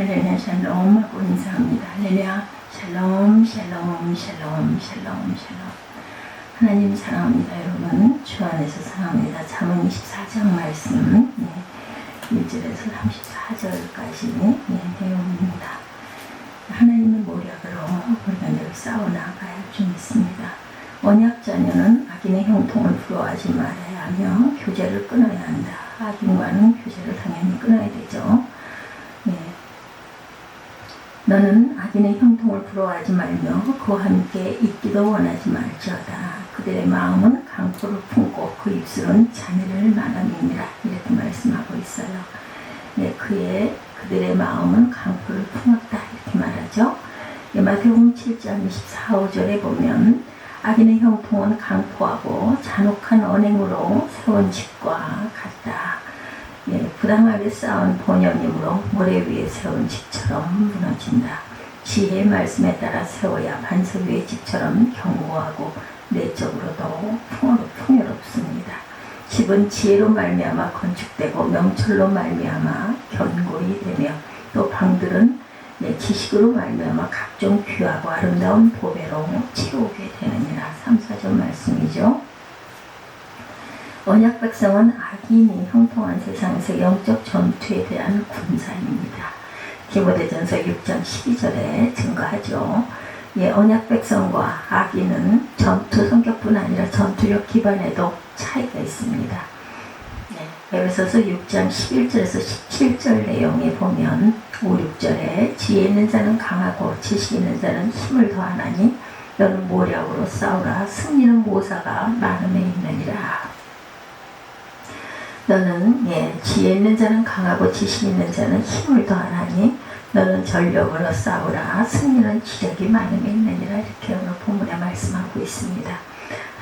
할렐루야 샬롬 하고 인사합니다. 할렐루야 샬롬 샬롬 샬롬 샬롬 샬롬. 하나님 사랑합니다. 여러분 주 안에서 사랑합니다. 잠언 24장 말씀 1절에서 34절까지 내용입니다. 하나님의 모략으로 우리가 늘 싸워나가야 할 줄 믿습니다. 언약 자녀는 악인의 형통을 부러워하지 말아야 하며 교제를 끊어야 한다. 악인과는 교제를 당연히 끊어야 되죠. 너는 악인의 형통을 부러워하지 말며 그와 함께 있기도 원하지 말지어다. 그들의 마음은 강포를 품고 그 입술은 잔해를 말함이니라. 이렇게 말씀하고 있어요. 그들의 마음은 강포를 품었다. 이렇게 말하죠. 마태복음 7장 24, 5절에 보면 악인의 형통은 강포하고 잔혹한 언행으로 세운 집과 같다. 부당하게 쌓은 본연임으로 모래 위에 세운 집처럼 무너진다. 지혜의 말씀에 따라 세워야 반석 위의 집처럼 견고하고 내적으로도 풍요롭습니다. 집은 지혜로 말미암아 건축되고 명철로 말미암아 견고히 되며 또 방들은 지식으로 말미암아 각종 귀하고 아름다운 보배로 채우게 되느니라. 3, 4절 말씀이죠. 언약 백성은 악인이 형통한 세상에서 영적 전투에 대한 군사입니다. 디모데전서 6장 12절에 증거하죠. 언약 백성과 악인은 전투 성격뿐 아니라 전투력 기반에도 차이가 있습니다. 에베소서 6장 11절에서 17절 내용에 보면 5, 6절에 지혜 있는 자는 강하고 지식 있는 자는 힘을 더하나니 너는 모략으로 싸우라. 승리는 모사가 많음에 있느니라. 너는 지혜 있는 자는 강하고 지식 있는 자는 힘을 더하나니 너는 전력으로 싸우라. 승리는 지력이 많음에 있느니라. 이렇게 오늘 본문에 말씀하고 있습니다.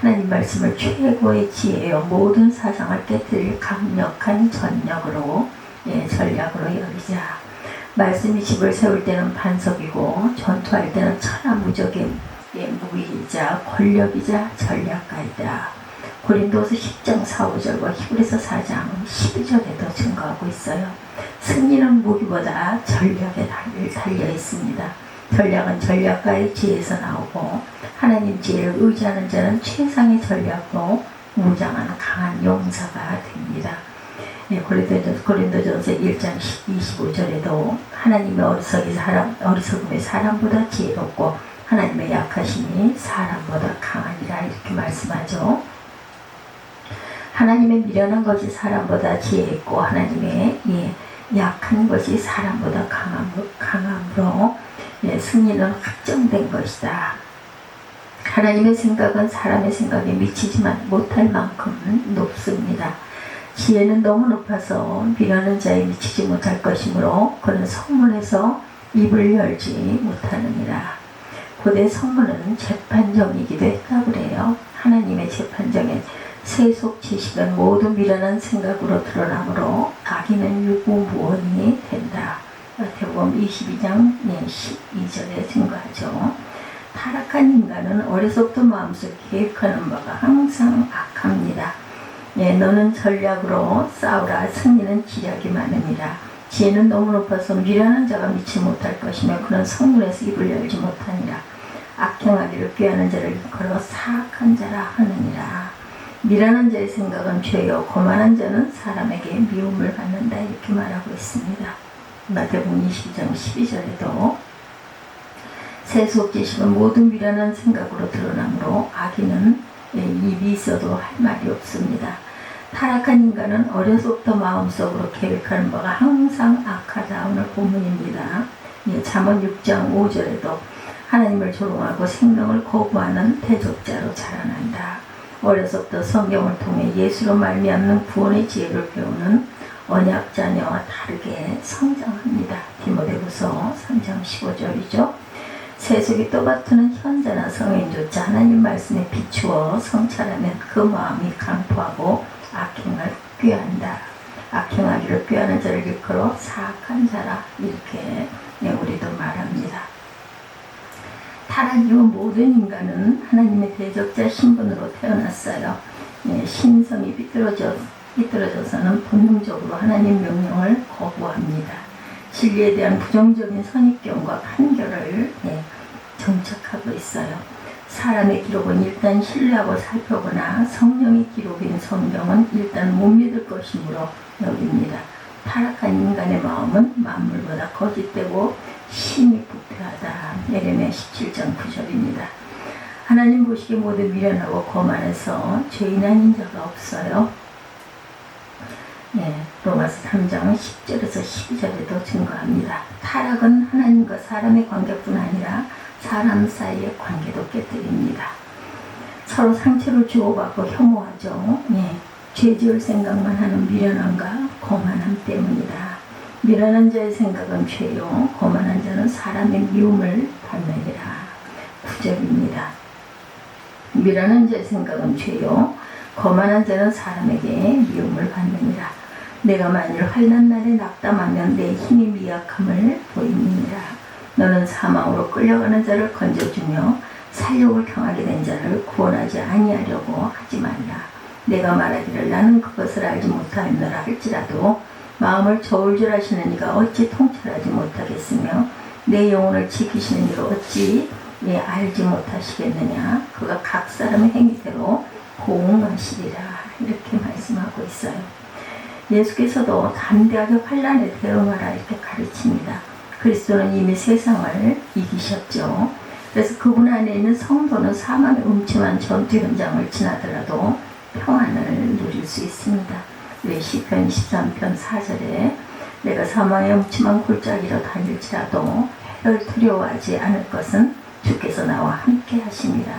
하나님 말씀을 최고의 지혜요 모든 사상을 깨뜨릴 강력한 전력으로 전략으로 여기자. 말씀이 집을 세울 때는 반석이고 전투할 때는 천하무적의 무기이자 권력이자 전략가이다. 고린도서 10장 4, 5절과 히브리서 4장 12절에도 증거하고 있어요. 승리는 무기보다 전략에 달려 있습니다. 전략은 전략가의 지혜에서 나오고 하나님 지혜를 의지하는 자는 최상의 전략으로 무장하는 강한 용사가 됩니다. 고린도전서 1장 25절에도 하나님의 어리석음이 사람보다 지혜롭고 하나님의 약하심이 사람보다 강하니라. 이렇게 말씀하죠. 하나님의 미련한 것이 사람보다 지혜있고 하나님의 약한 것이 사람보다 강함으로 승리는 확정된 것이다. 하나님의 생각은 사람의 생각에 미치지만 못할 만큼 높습니다. 지혜는 너무 높아서 미련한 자에 미치지 못할 것이므로 그는 성문에서 입을 열지 못하느니라. 고대 성문은 재판정이기도 했다고 그래요. 하나님의 재판정에 세속 지식은 모두 미련한 생각으로 드러나므로 악인은 유구무원이 된다. 마태복음 22장 12절에 증거하죠. 타락한 인간은 어려서부터 마음속에 계획하는 바가 항상 악합니다. 너는 전략으로 싸우라. 승리는 지략이 많음이라. 지혜는 너무 높아서 미련한 자가 미치 못할 것이며 그는 성문에서 입을 열지 못하니라. 악행하기를 꾀하는 자를 걸어 사악한 자라 하느니라. 미련한 자의 생각은 죄요 거만한 자는 사람에게 미움을 받는다. 이렇게 말하고 있습니다. 마태복음 22장 12절에도 세속 지식은 모든 미련한 생각으로 드러나므로 악인은 입이 있어도 할 말이 없습니다. 타락한 인간은 어려서부터 마음속으로 계획하는 바가 항상 악하다. 오늘 본문입니다. 잠언 6장 5절에도 하나님을 조롱하고 생명을 거부하는 대적자로 자라난다. 어려서부터 성경을 통해 예수로 말미암는 구원의 지혜를 배우는 언약 자녀와 다르게 성장합니다. 디모데후서 3장 15절이죠. 세속이 떠받드는 현자나 성인조차 하나님 말씀에 비추어 성찰하면 그 마음이 강포하고 악행을 꾀한다. 악행하기를 꾀하는 자를 일컬어 사악한 자라. 이렇게 우리도 말합니다. 타락 이후 모든 인간은 하나님의 대적자 신분으로 태어났어요. 신성이 삐뚤어져서는 본능적으로 하나님 명령을 거부합니다. 진리에 대한 부정적인 선입견과 판결을 정착하고 있어요. 사람의 기록은 일단 신뢰하고 살펴보나 성령의 기록인 성경은 일단 못 믿을 것이므로 여깁니다. 타락한 인간의 마음은 만물보다 거짓되고 심히 부패하다. 예레미야 17장 9절입니다. 하나님 보시기에 모두 미련하고 거만해서 죄인 아닌 자가 없어요. 로마서 3장 10절에서 12절에도 증거합니다. 타락은 하나님과 사람의 관계뿐 아니라 사람 사이의 관계도 깨뜨립니다. 서로 상처를 주고받고 혐오하죠. 죄 지을 생각만 하는 미련함과 거만함 때문이다. 미련한 자의 생각은 죄요, 거만한 자는 사람의 미움을 받느니라. 9절입니다. 미련한 자의 생각은 죄요, 거만한 자는 사람에게 미움을 받느니라. 내가 만일 환난 날에 낙담하면 내 힘이 미약함을 보이느니라. 너는 사망으로 끌려가는 자를 건져주며 살육을 당하게 된 자를 구원하지 아니하려고 하지 말라. 내가 말하기를 나는 그것을 알지 못하였노라 할지라도 마음을 저울 줄 아시는 이가 어찌 통찰하지 못하겠으며 내 영혼을 지키시는 이가 어찌 알지 못하시겠느냐. 그가 각 사람의 행위대로 보응하시리라. 이렇게 말씀하고 있어요. 예수께서도 담대하게 환난에 대응하라 이렇게 가르칩니다. 그리스도는 이미 세상을 이기셨죠. 그래서 그분 안에 있는 성도는 사망의 음침한 전투 현장을 지나더라도 평안을 누릴 수 있습니다. 우리 시편 23편 4절에 내가 사망의 음침한 골짜기로 다닐지라도 해를 두려워하지 않을 것은 주께서 나와 함께 하시니라.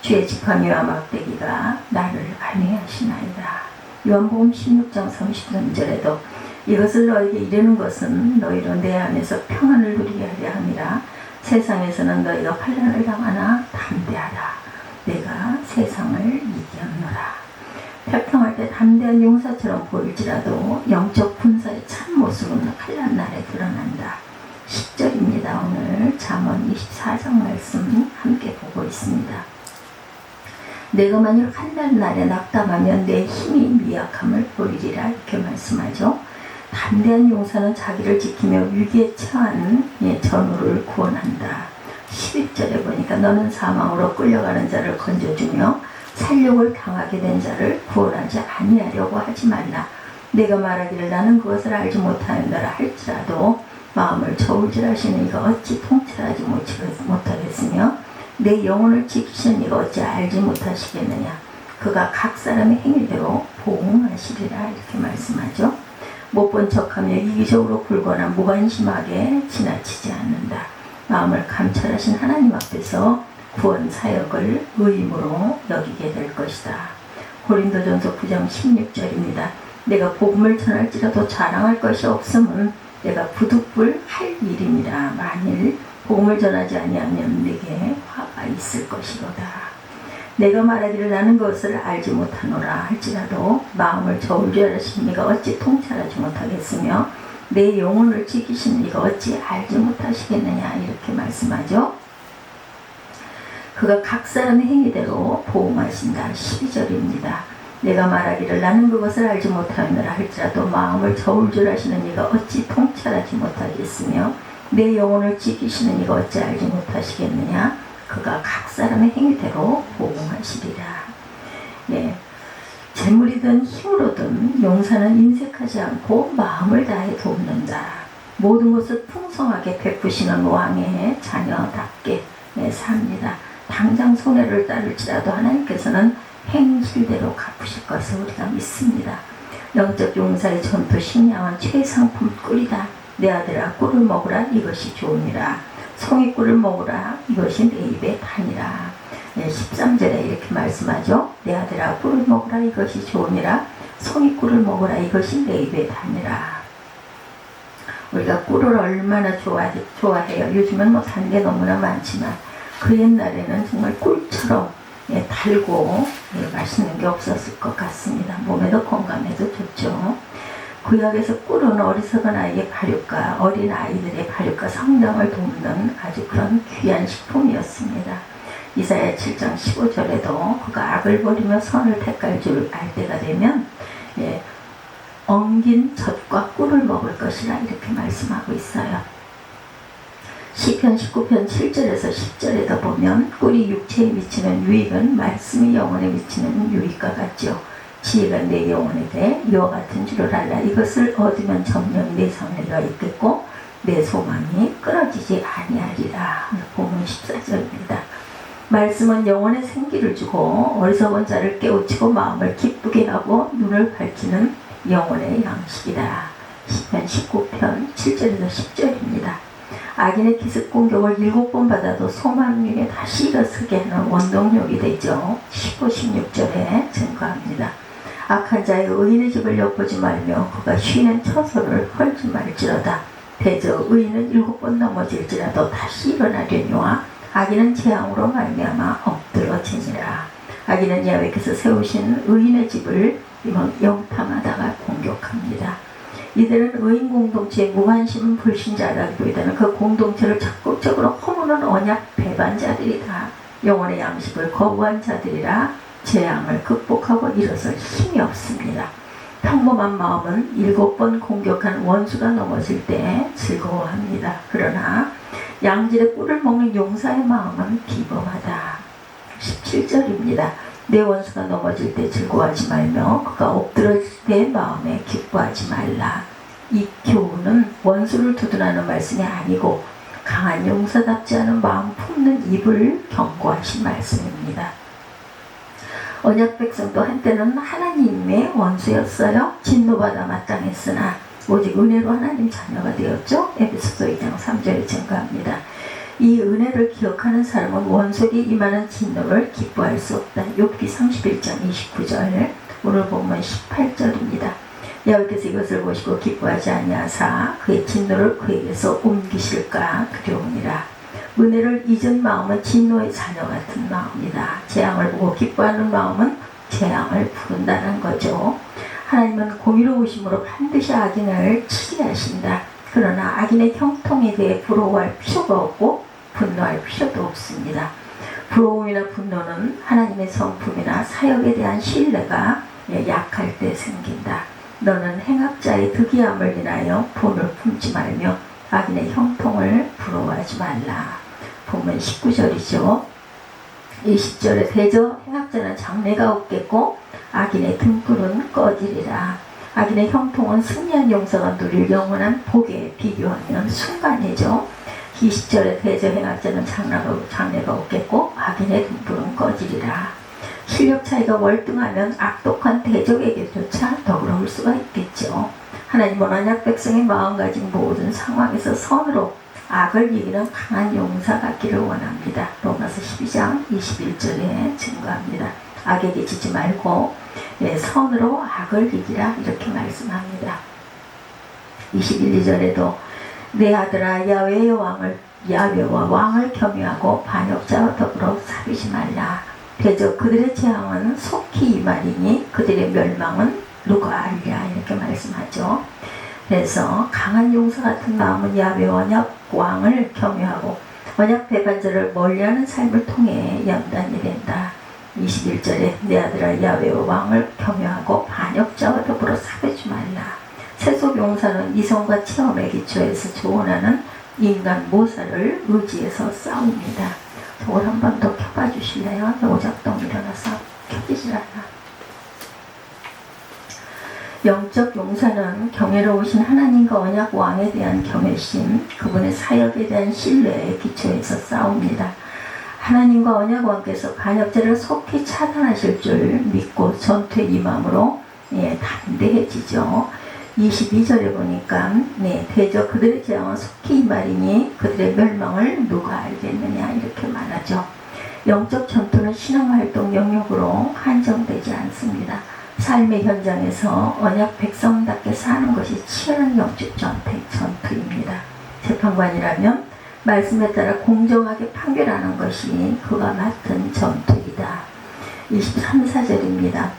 주의 지팡이와 막대기가 나를 안위하시나이다. 요한복음 16장 33절에도 이것을 너에게 이르는 것은 너희로 내 안에서 평안을 누리게 하려 함이라. 세상에서는 너희가 환난을 당하나 담대하라. 내가 세상을 이겼노라. 태평할 때 담대한 용사처럼 보일지라도 영적 군사의 참모습은 환난 날에 드러난다. 10절입니다. 오늘 잠언 24장 말씀 함께 보고 있습니다. 내가 만일 환난 날에 낙담하면 내 힘이 미약함을 보이리라 이렇게 말씀하죠. 담대한 용사는 자기를 지키며 위기에 처한 전우를 구원한다. 11절에 보니까 너는 사망으로 끌려가는 자를 건져주며 살육을 당하게 된 자를 구원하지 아니하려고 하지 말라. 내가 말하기를 나는 그것을 알지 못하였노라 할지라도 마음을 저울 줄 아시는 이가 어찌 통찰하지 못하겠으며 내 영혼을 지키시는 이가 어찌 알지 못하시겠느냐. 그가 각 사람의 행위대로 보응하시리라 이렇게 말씀하죠. 못 본 척하며 이기적으로 굴거나 무관심하게 지나치지 않는다. 마음을 감찰하신 하나님 앞에서 구원 사역을 의무로 여기게 될 것이다. 고린도전서 9장 16절입니다. 내가 복음을 전할지라도 자랑할 것이 없음은 내가 부득불 할 일이니라. 만일 복음을 전하지 아니하면 내게 화가 있을 것이로다. 내가 말하기를 나는 그것을 알지 못하노라 할지라도 마음을 저울 줄 아시는 이가 어찌 통찰하지 못하겠으며 내 영혼을 지키시는 이가 어찌 알지 못하시겠느냐 이렇게 말씀하죠. 그가 각 사람의 행위대로 보응하신다. 12절입니다. 내가 말하기를 나는 그것을 알지 못하노라 할지라도 마음을 저울 줄 아시는 이가 어찌 통찰하지 못하겠으며 내 영혼을 지키시는 이가 어찌 알지 못하시겠느냐. 그가 각 사람의 행위대로 보응하시리라. 재물이든 힘으로든 용사는 인색하지 않고 마음을 다해 돕는다. 모든 것을 풍성하게 베푸시는 왕의 자녀답게 삽니다. 당장 손해를 따를지라도 하나님께서는 행실대로 갚으실 것을 우리가 믿습니다. 영적 용사의 전투 식량은 최상품 꿀이다. 내 아들아 꿀을 먹으라 이것이 좋으니라. 송이 꿀을 먹으라 이것이 내 입에 다니라. 13절에 이렇게 말씀하죠. 내 아들아 꿀을 먹으라 이것이 좋으니라. 송이 꿀을 먹으라 이것이 내 입에 다니라. 우리가 꿀을 얼마나 좋아해요. 요즘은 뭐 단 게 너무나 많지만 그 옛날에는 정말 꿀처럼 달고 맛있는 게 없었을 것 같습니다. 몸에도 건강에도 좋죠. 구약에서 꿀은 어리석은 아이의 발육과 어린 아이들의 발육과 성장을 돕는 아주 그런 귀한 식품이었습니다. 이사야 7장 15절에도 그가 악을 버리며 선을 택할 줄 알 때가 되면 엉긴 젖과 꿀을 먹을 것이라 이렇게 말씀하고 있어요. 시편 19편 7절에서 10절에도 보면 꿀이 육체에 미치는 유익은 말씀이 영혼에 미치는 유익과 같죠. 지혜가 내 영혼에게 이와 같은 줄을 알라. 이것을 얻으면 점령 내 장래가 있겠고 내 소망이 끊어지지 아니하리라. 본문 14절입니다. 말씀은 영혼에 생기를 주고 어리석은 자를 깨우치고 마음을 기쁘게 하고 눈을 밝히는 영혼의 양식이다. 시편 19편 7절에서 10절입니다. 악인의 기습 공격을 7번 받아도 소망 위에 다시 일어서게 하는 원동력이 되죠. 15, 16절에 증거합니다. 악한 자의 의인의 집을 엿보지 말며 그가 쉬는 처소를 헐지 말지어다. 대저 의인은 7번 넘어질지라도 다시 일어나려니와 악인은 재앙으로 말미암아 엎드러지니라. 악인은 야훼께서 세우신 의인의 집을 영탐하다가 공격합니다. 이들은 의인 공동체의 무관심 불신자라기보다는 그 공동체를 적극적으로 허무는 언약 배반자들이다. 영혼의 양식을 거부한 자들이라 재앙을 극복하고 일어설 힘이 없습니다. 평범한 마음은 7번 공격한 원수가 넘어질 때 즐거워합니다. 그러나 양질의 꿀을 먹는 용사의 마음은 비범하다. 17절입니다. 내 원수가 넘어질 때 즐거워하지 말며 그가 엎드러질 때 마음에 기뻐하지 말라. 이 교훈은 원수를 두둔하는 말씀이 아니고 강한 용사답지 않은 마음 품는 입을 경고하신 말씀입니다. 언약 백성도 한때는 하나님의 원수였어요. 진노받아 마땅했으나 오직 은혜로 하나님 자녀가 되었죠. 에베소서 2장 3절에 증거합니다. 이 은혜를 기억하는 사람은 원수에게 임하는 진노를 기뻐할 수 없다. 욥기 31장 29절, 오늘 본문 18절입니다. 여호와께서 이것을 보시고 기뻐하지 아니하사 그의 진노를 그에게서 옮기실까 두려우니라. 은혜를 잊은 마음은 진노의 자녀 같은 마음이다. 재앙을 보고 기뻐하는 마음은 재앙을 부른다는 거죠. 하나님은 공의로우심으로 반드시 악인을 치리하신다. 그러나 악인의 형통에 대해 부러워할 필요가 없고 분노할 필요도 없습니다. 부러움이나 분노는 하나님의 성품이나 사역에 대한 신뢰가 약할 때 생긴다. 너는 행악자의 득이함을 인하여 본을 품지 말며 악인의 형통을 부러워하지 말라. 본문 19절이죠. 20절에 대저 행악자는 장래가 없겠고 악인의 등불은 꺼지리라. 악인의 형통은 승리한 용사가 누릴 영원한 복에 비교하면 순간이죠. 20절에 대저 행악자는 장래가 없겠고 악인의 등불은 꺼지리라. 실력 차이가 월등하면 악독한 대적에게조차 더불어올 수가 있겠죠. 하나님은 언약 백성의 마음가짐 모든 상황에서 선으로 악을 이기는 강한 용사 같기를 원합니다. 로마서 12장 21절에 증거합니다. 악에게 지지 말고 선으로 악을 이기라 이렇게 말씀합니다. 21절에도 내 아들아 야훼와 왕을 겸유하고 반역자와 더불어 사귀지 말라. 대저 그들의 재앙은 속히 임하리니 그들의 멸망은 누가 알랴 이렇게 말씀하죠. 그래서 강한 용사 같은 마음은 야훼와 왕을 겸유하고 언약 배반자를 멀리하는 삶을 통해 연단이 된다. 21절에 내 아들아 야훼와 왕을 겸유하고 반역자와 더불어 사귀지 말라. 세속 용사는 이성과 체험에 기초해서 조언하는 인간 모사를 의지해서 싸웁니다. 저걸 한 번 더 켜봐 주실래요? 오작동 일어나서 켜지질 않아. 영적 용사는 경외로우신 하나님과 언약 왕에 대한 경외심, 그분의 사역에 대한 신뢰에 기초해서 싸웁니다. 하나님과 언약 왕께서 반역자를 속히 차단하실 줄 믿고 전투에 임함으로 담대해지죠. 22절에 보니까 대저 그들의 재앙은 속히 임하리니 그들의 멸망을 누가 알겠느냐 이렇게 말하죠. 영적 전투는 신앙활동 영역으로 한정되지 않습니다. 삶의 현장에서 언약 백성답게 사는 것이 치열한 영적 전투입니다. 재판관이라면 말씀에 따라 공정하게 판결하는 것이 그가 맡은 전투이다. 23, 4절입니다.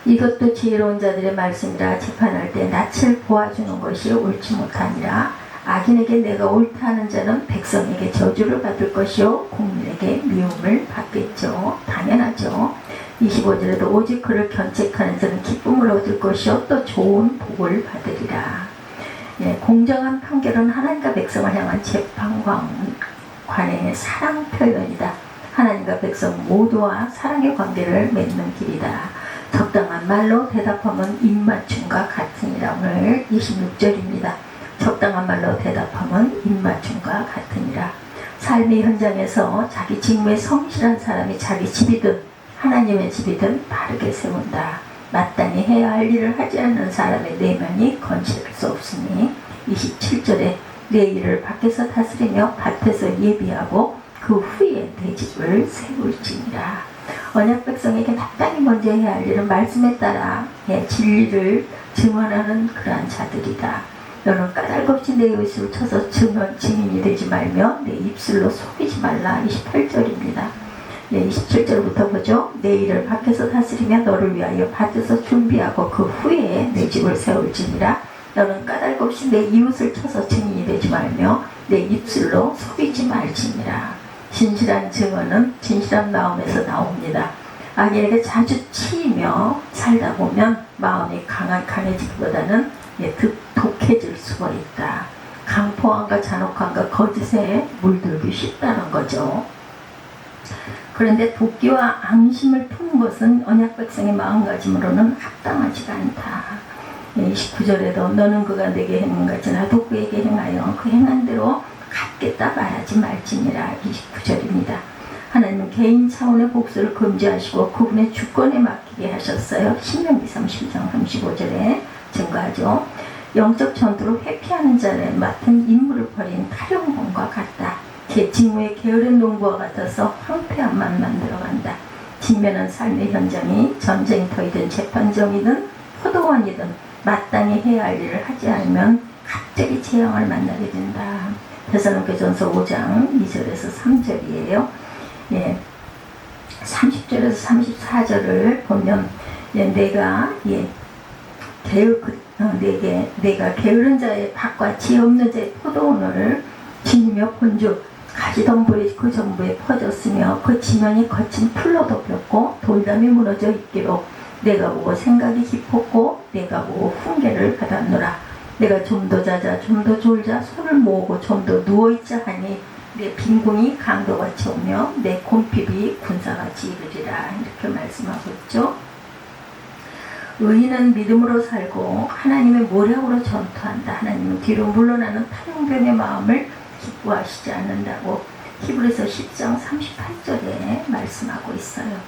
이것도 지혜로운 자들의 말씀이라 재판할 때 낯을 보아주는 것이 옳지 못하니라. 악인에게 내가 옳다 하는 자는 백성에게 저주를 받을 것이요 국민에게 미움을 받겠죠. 당연하죠. 25절에도 오직 그를 견책하는 자는 기쁨을 얻을 것이요 또 좋은 복을 받으리라. 예, 공정한 판결은 하나님과 백성을 향한 재판관의 사랑 표현이다. 하나님과 백성 모두와 사랑의 관계를 맺는 길이다. 적당한 말로 대답하면 입맞춤과 같으니라. 오늘 26절입니다. 적당한 말로 대답하면 입맞춤과 같으니라. 삶의 현장에서 자기 직무에 성실한 사람이 자기 집이든 하나님의 집이든 바르게 세운다. 마땅히 해야 할 일을 하지 않는 사람의 내면이 건실할 수 없으니 27절에 내 일을 밖에서 다스리며 밭에서 예비하고 그 후에 내 집을 세울지니라. 언약 백성에게 마땅히 먼저 해야 할 일은 말씀에 따라 진리를 증언하는 그러한 자들이다. 너는 까닭없이 내 의술을 쳐서 증인이 되지 말며 내 입술로 속이지 말라. 28절입니다. 27절부터 보죠. 내 일을 밖에서 다스리며 너를 위하여 밭에서 준비하고 그 후에 내 집을 세울지니라. 너는 까닭없이 내 이웃을 쳐서 증인이 되지 말며 내 입술로 속이지 말지니라. 진실한 증언은 진실한 마음에서 나옵니다. 악인에게 자주 치이며 살다 보면 마음이 강해지기보다는 독해질 수가 있다. 강포함과 잔혹함과 거짓에 물들기 쉽다는 거죠. 그런데 도끼와 앙심을 푸는 것은 언약 백성의 마음가짐으로는 합당하지가 않다. 29절에도 너는 그가 내게 행한 같이 나도 그에게 행하여 그 행한 대로 갚겠다 말하지 말지니라. 29절입니다. 하나님은 개인 차원의 복수를 금지하시고 그분의 주권에 맡기게 하셨어요. 신명기 32장 35절에 증거하죠. 영적 전투로 회피하는 자를 맡은 임무를 벌인 타령범과 같다. 제 직무의 게으른 농부와 같아서 황폐함만 만들어간다. 직면한 삶의 현장이 전쟁터이든 재판정이든 포도원이든 마땅히 해야 할 일을 하지 않으면 갑자기 재앙을 만나게 된다. 데살로니가전서 5장 2절에서 3절이에요. 30절에서 34절을 보면 내가 게으른 자의 밭과 지혜 없는 자의 포도원을 지니며 본즉 가지덩굴이 그 전부에 퍼졌으며 그 지면이 거친 풀로 덮였고 돌담이 무너져 있기로 내가 보고 생각이 깊었고 내가 보고 훈계를 받았노라. 내가 좀 더 자자 좀 더 졸자 손을 모으고 좀 더 누워있자 하니 내 빈궁이 강도같이 오며 내 곰핍이 군사같이 이르리라. 이렇게 말씀하고 있죠. 의인은 믿음으로 살고 하나님의 모략으로 전투한다. 하나님은 뒤로 물러나는 타령병의 마음을 기뻐하시지 않는다고 히브리서 10장 38절에 말씀하고 있어요.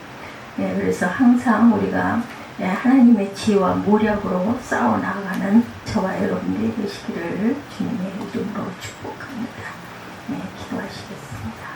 그래서 항상 우리가 하나님의 지혜와 모략으로 싸워나가는 저와 여러분들이 되시기를 주님의 이름으로 축복합니다. 기도하시겠습니다.